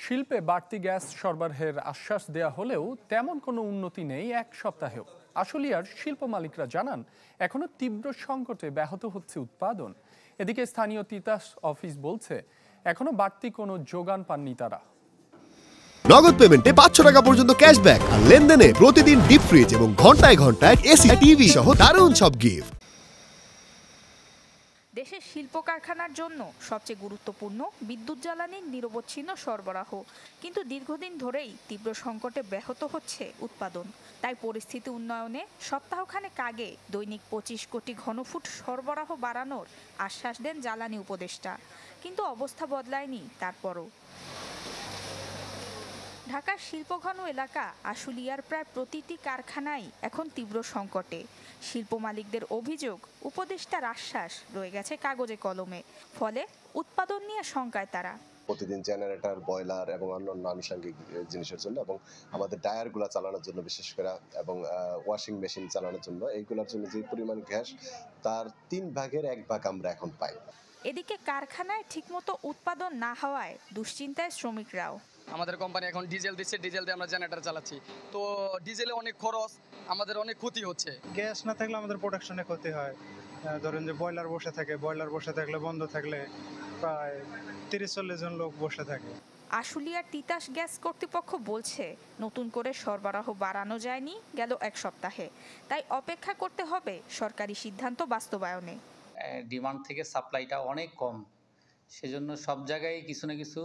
শিল্পে বাড়তি গ্যাস সরবরাহের আশ্বাস দেয়া হলেও তেমন কোনো উন্নতি নেই এক সপ্তাহেও। আশুলিয়ার শিল্প মালিকরা জানান, এখনো তীব্র সংকটে ব্যাহত হচ্ছে উৎপাদন। এদিকে স্থানীয় তিতাস অফিস বলছে, এখনো বাড়তি কোনো যোগান পাননি তারা। নগদ পেমেন্টে 500 টাকা পর্যন্ত ক্যাশব্যাক আর লেনদেনে প্রতিদিন ডিপ ফ্রিজ এবং ঘন্টায় ঘন্টায় এসি টিভি সহ দারুণ সব গিফট। দেশের শিল্প কারখানার জন্য সবচেয়ে গুরুত্বপূর্ণ বিদ্যুৎ জ্বালানির নিরবচ্ছিন্ন সরবরাহ, কিন্তু দীর্ঘদিন ধরেই তীব্র সংকটে ব্যাহত হচ্ছে উৎপাদন। তাই পরিস্থিতি উন্নয়নে সপ্তাহখানেক আগে দৈনিক 25 কোটি ঘনফুট সরবরাহ বাড়ানোর আশ্বাস দেন জ্বালানি উপদেষ্টা, কিন্তু অবস্থা বদলায়নি তারপরও। ঢাকার শিল্পঘন এলাকা আশুলিয়ার প্রায় প্রতিটি কারখানাই এখন তীব্র সংকটে। শিল্প মালিকদের অভিযোগ, উপদেষ্টার আশ্বাস রয়ে গেছে কাগজে কলমে, ফলে উৎপাদন নিয়ে শঙ্কায় তারা। প্রতিদিন জেনারেটর, বয়লার এবং অন্যান্য আনুষঙ্গিক জিনিসের জন্য এবং আমাদের টায়ারগুলো চালানোর জন্য বিশেষ করে এবং ওয়াশিং মেশিন চালানোর জন্য এইগুলোর জন্য যে পরিমাণ গ্যাস, তার 3 ভাগের 1 ভাগ আমরা এখন পাই। এদিকে কারখানায় ঠিকমতো উৎপাদন না হওয়ায় দুশ্চিন্তায় শ্রমিকরাও। আমাদের কোম্পানি এখন ডিজেল দিচ্ছে, ডিজেল দিয়ে আমরা জেনারেটর চালাচ্ছি, তো ডিজেলে অনেক খরচ, আমাদের অনেক ক্ষতি হচ্ছে। গ্যাস না থাকলে আমাদের প্রোডাকশনে ক্ষতি হয়। ধরেন যে বয়লার বসে থাকলে বন্ধ থাকলে প্রায় 30-40 জন লোক বসে থাকে। আশুলিয়ার তিতাস গ্যাস কর্তৃপক্ষ বলছে, নতুন করে সরবরাহ বাড়ানো যায়নি গেল 1 সপ্তাহে, তাই অপেক্ষা করতে হবে সরকারি সিদ্ধান্ত বাস্তবায়নে। ডিমান্ড থেকে সাপ্লাইটা অনেক কম, সেজন্য সব জায়গায় কিছু না কিছু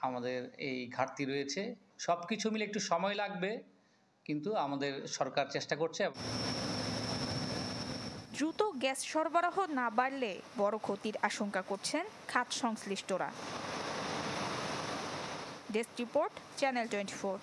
আমাদের এই ঘাটতি রয়েছে। সব কিছু মিলে একটু সময় লাগবে, কিন্তু আমাদের সরকার চেষ্টা করছে। দ্রুত গ্যাস সরবরাহ না বাড়লে বড় ক্ষতির আশঙ্কা করছেন খাত সংশ্লিষ্টরা। Desk report, channel 24।